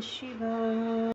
शिवाय।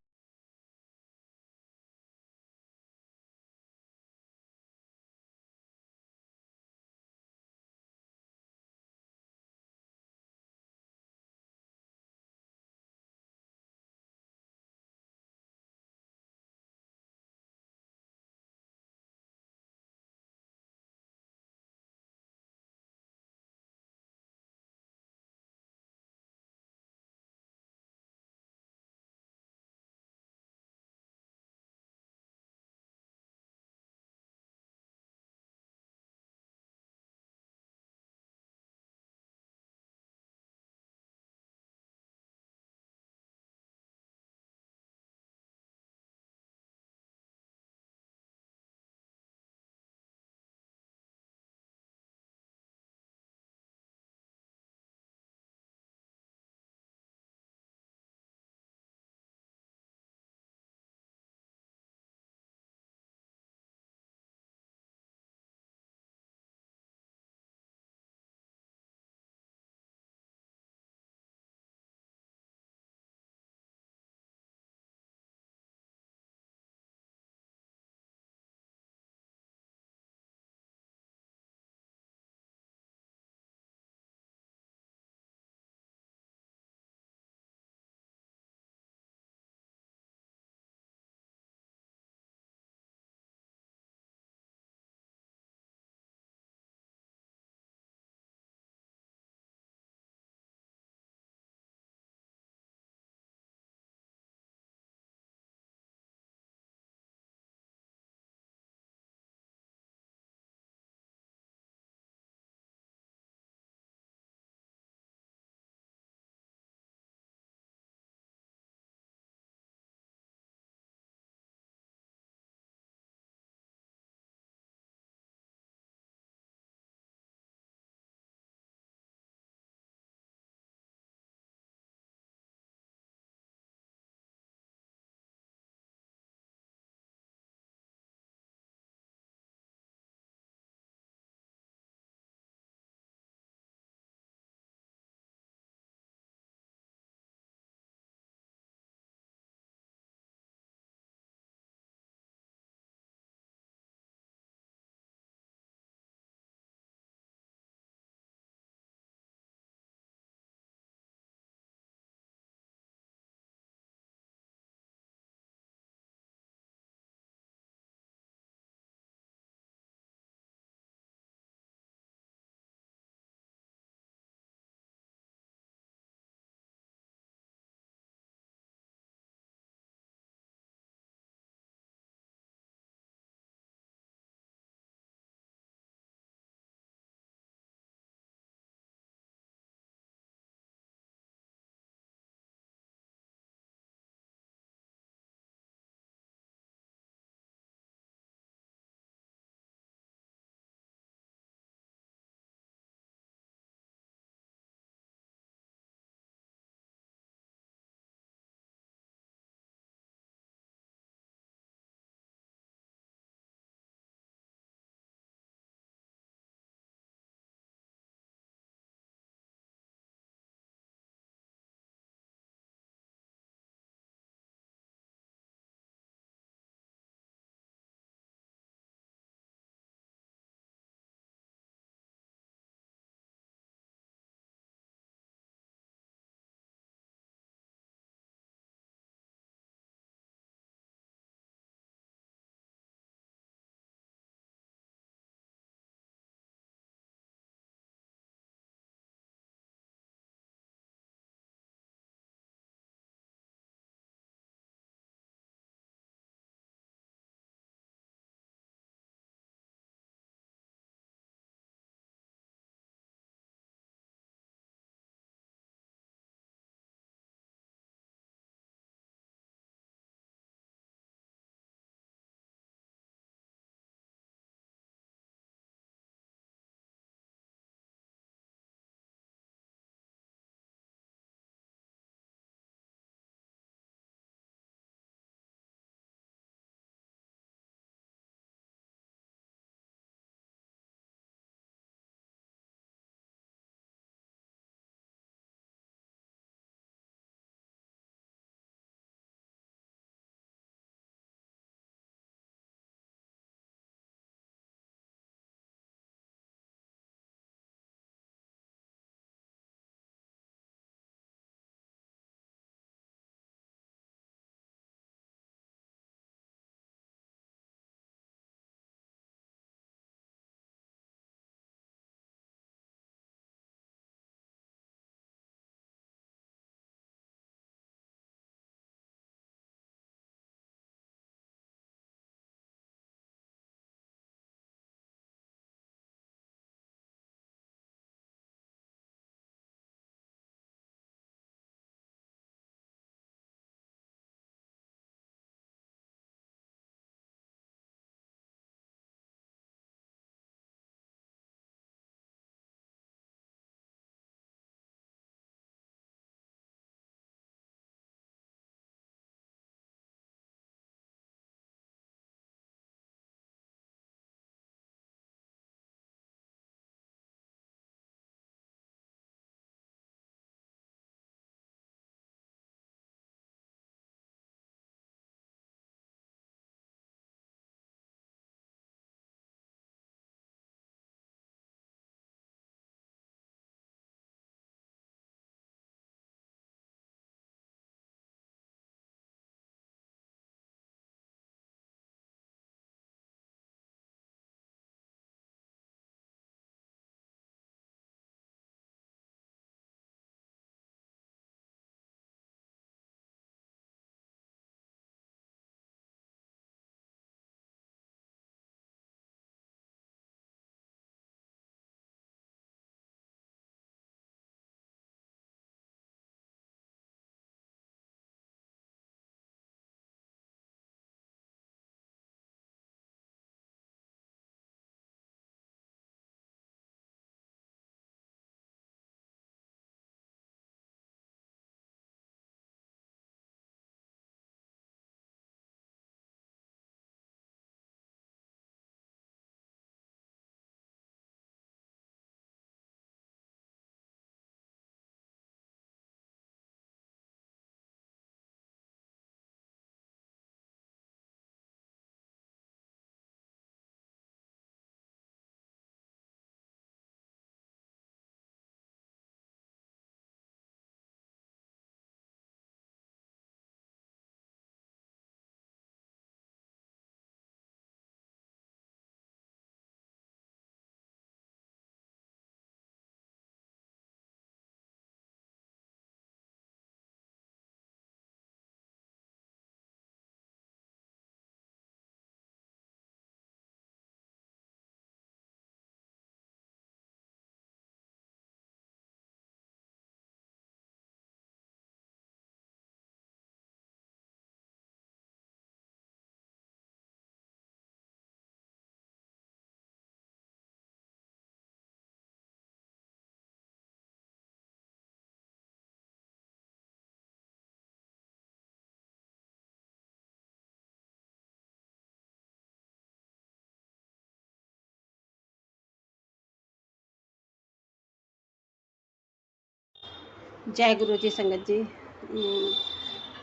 जय गुरु जी संगत जी।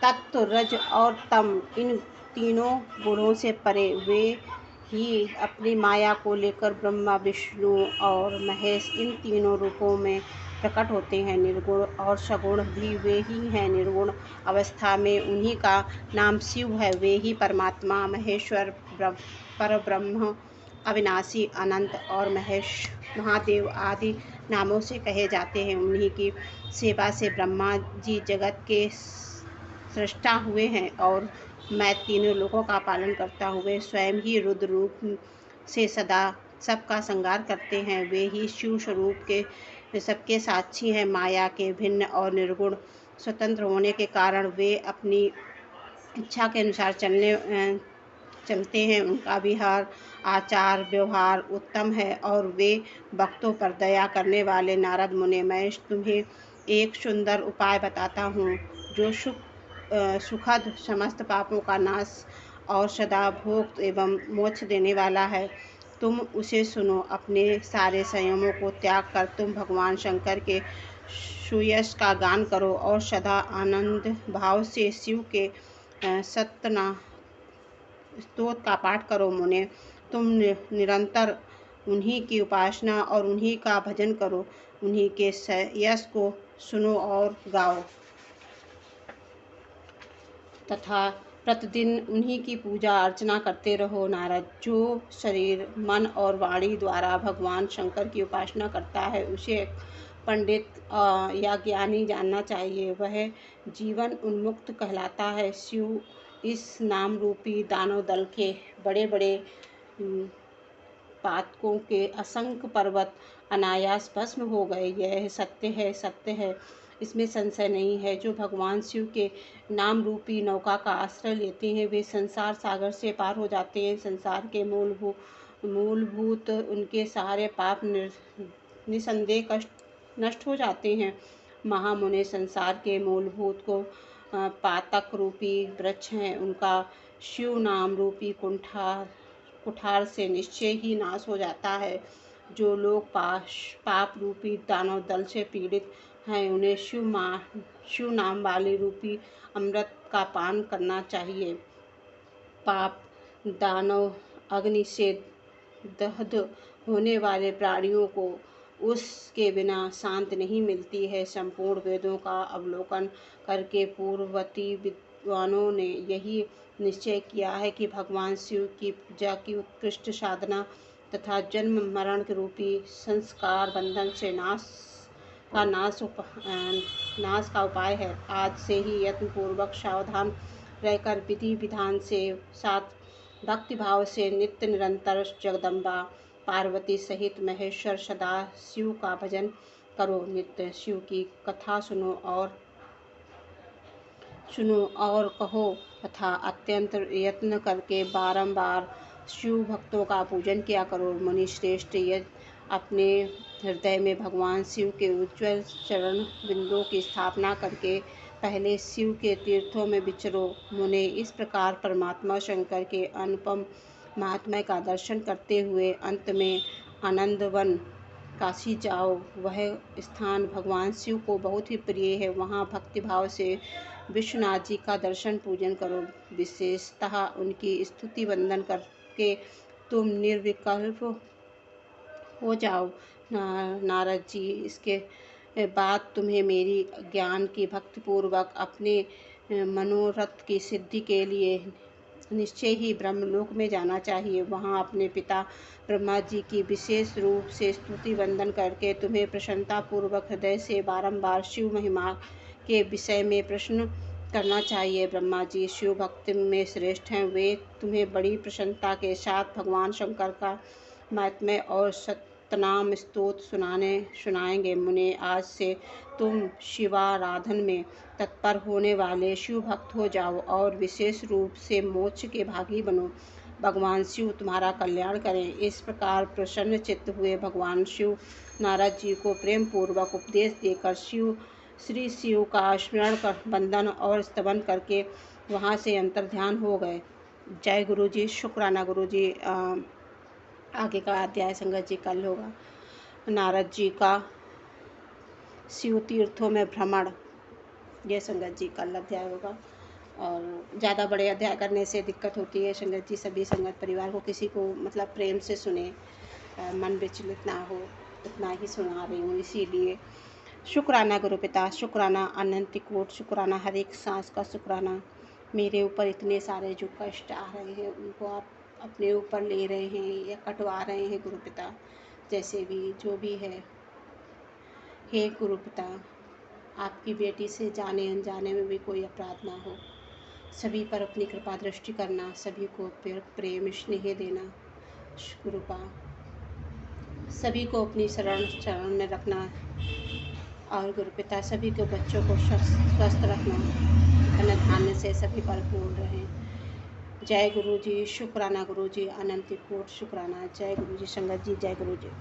तत्व रज और तम, इन तीनों गुणों से परे वे ही अपनी माया को लेकर ब्रह्मा विष्णु और महेश इन तीनों रूपों में प्रकट होते हैं। निर्गुण और सगुण भी वे ही हैं। निर्गुण अवस्था में उन्हीं का नाम शिव है। वे ही परमात्मा, महेश्वर, परब्रह्म, अविनाशी, अनंत और महादेव आदि नामों से कहे जाते हैं। उन्हीं की सेवा से ब्रह्मा जी जगत के सृष्टा हुए हैं और मैं तीनों लोगों का पालन करता हुए स्वयं ही रुद्र रूप से सदा सबका संहार करते हैं। वे ही शिव स्वरूप के सबके साक्षी हैं। माया के भिन्न और निर्गुण स्वतंत्र होने के कारण वे अपनी इच्छा के अनुसार चलते हैं। उनका विहार, आचार व्यवहार उत्तम है और वे भक्तों पर दया करने वाले। नारद मुनि, मैं तुम्हें एक सुंदर उपाय बताता हूँ जो सुखद, समस्त पापों का नाश और सदा भोग एवं मोक्ष देने वाला है। तुम उसे सुनो। अपने सारे संयमों को त्याग कर तुम भगवान शंकर के सुयश का गान करो और सदा आनंद भाव से शिव के सतना स्तोत्र का पाठ करो। मुने, तुम निरंतर उन्हीं की उपासना और उन्हीं का भजन करो। उन्हीं के यश को सुनो और गाओ तथा प्रतिदिन उन्हीं की पूजा अर्चना करते रहो। नारद, जो शरीर, मन और वाणी द्वारा भगवान शंकर की उपासना करता है उसे पंडित या ज्ञानी जानना चाहिए। वह जीवन उन्मुक्त कहलाता है। शिव इस नाम रूपी दानव दल के बड़े बड़े पातकों के असंख्य पर्वत अनायास भस्म हो गए। यह सत्य है, सत्य है, इसमें संशय नहीं है। जो भगवान शिव के नाम रूपी नौका का आश्रय लेते हैं वे संसार सागर से पार हो जाते हैं। संसार के मूलभूत उनके सारे पाप निसंदेह कष्ट नष्ट हो जाते हैं। महामुनि, संसार के मूलभूत को पातक रूपी वृक्ष हैं। उनका शिव नाम रूपी कुठार से निश्चय ही नाश हो जाता है। जो लोग पाप रूपी दानव दल से पीड़ित हैं उन्हें शिव नाम वाली रूपी अमृत का पान करना चाहिए। पाप दानव अग्नि से दग्ध होने वाले प्राणियों को उसके बिना शांति नहीं मिलती है। संपूर्ण वेदों का अवलोकन करके पूर्ववर्ती विद्वानों ने यही निश्चय किया है कि भगवान शिव की पूजा की उत्कृष्ट साधना तथा जन्म मरण रूपी संस्कार बंधन से नाश का उपाय है। आज से ही यत्नपूर्वक सावधान रहकर विधि विधान से साथ भक्ति भाव से नित्य निरंतर जगदम्बा पार्वती सहित महेश्वर सदा शिव का भजन करो। नित्य शिव की कथा सुनो और कहो तथा अत्यंत यत्न करके बारंबार शिव भक्तों का पूजन किया करो। मुनि श्रेष्ठ, यदि अपने हृदय में भगवान शिव के उज्ज्वल चरण बिंदुओं की स्थापना करके पहले शिव के तीर्थों में विचरो। मुने, इस प्रकार परमात्मा शंकर के अनुपम महात्म्य का दर्शन करते हुए अंत में आनंदवन काशी जाओ। वह स्थान भगवान शिव को बहुत ही प्रिय है। वहाँ भक्तिभाव से विश्वनाथ जी का दर्शन पूजन करो। विशेषतः उनकी स्तुति वंदन करके तुम निर्विकल्प हो जाओ। नारद जी, इसके बाद तुम्हें मेरी ज्ञान की भक्तिपूर्वक अपने मनोरथ की सिद्धि के लिए निश्चय ही ब्रह्मलोक में जाना चाहिए। वहाँ अपने पिता ब्रह्मा जी की विशेष रूप से स्तुति वंदन करके तुम्हें प्रसन्नता पूर्वक हृदय से बारंबार शिव महिमा के विषय में प्रश्न करना चाहिए। ब्रह्मा जी शिव भक्ति में श्रेष्ठ हैं। वे तुम्हें बड़ी प्रसन्नता के साथ भगवान शंकर का महात्म्य और सतनाम स्तोत्र सुनाएंगे। मुने, आज से तुम शिवाराधन में तत्पर होने वाले शिव भक्त हो जाओ और विशेष रूप से मोक्ष के भागी बनो। भगवान शिव तुम्हारा कल्याण करें। इस प्रकार प्रसन्न चित्त हुए भगवान शिव नारद जी को प्रेम पूर्वक उपदेश देकर श्री शिव का स्मरण कर वंदन और स्तवन करके वहाँ से अंतर्ध्यान हो गए। जय गुरु जी। शुक्राना गुरु जी। आगे का अध्याय संगत जी कल होगा। नारद जी का शिव तीर्थों में भ्रमण, ये संगत जी कल अध्याय होगा। और ज़्यादा बड़े अध्याय करने से दिक्कत होती है संगत जी। सभी संगत परिवार को किसी को मतलब प्रेम से सुने, मन विचलित ना हो, इतना ही सुना रही हूँ। इसीलिए शुक्राना गुरु पिता, शुक्राना अनंत कोट, शुक्राना हर एक सांस का शुक्राना। मेरे ऊपर इतने सारे जो कष्ट आ रहे हैं उनको आप अपने ऊपर ले रहे हैं या कटवा रहे हैं गुरु पिता, जैसे भी जो भी है। हे गुरु पिता, आपकी बेटी से जाने अनजाने में भी कोई अपराध ना हो, सभी पर अपनी कृपा दृष्टि करना, सभी को प्रेम स्नेह देना। गुरुपा सभी को अपनी चरण में रखना। और गुरु पिता सभी के बच्चों को स्वस्थ रखना, धन धान्य से सभी भरपूर रहें। जय गुरु जी, शुक्राना गुरु जी, अनंत कोट शुक्राना। जय गुरु जी संगत जी, जय गुरु जी।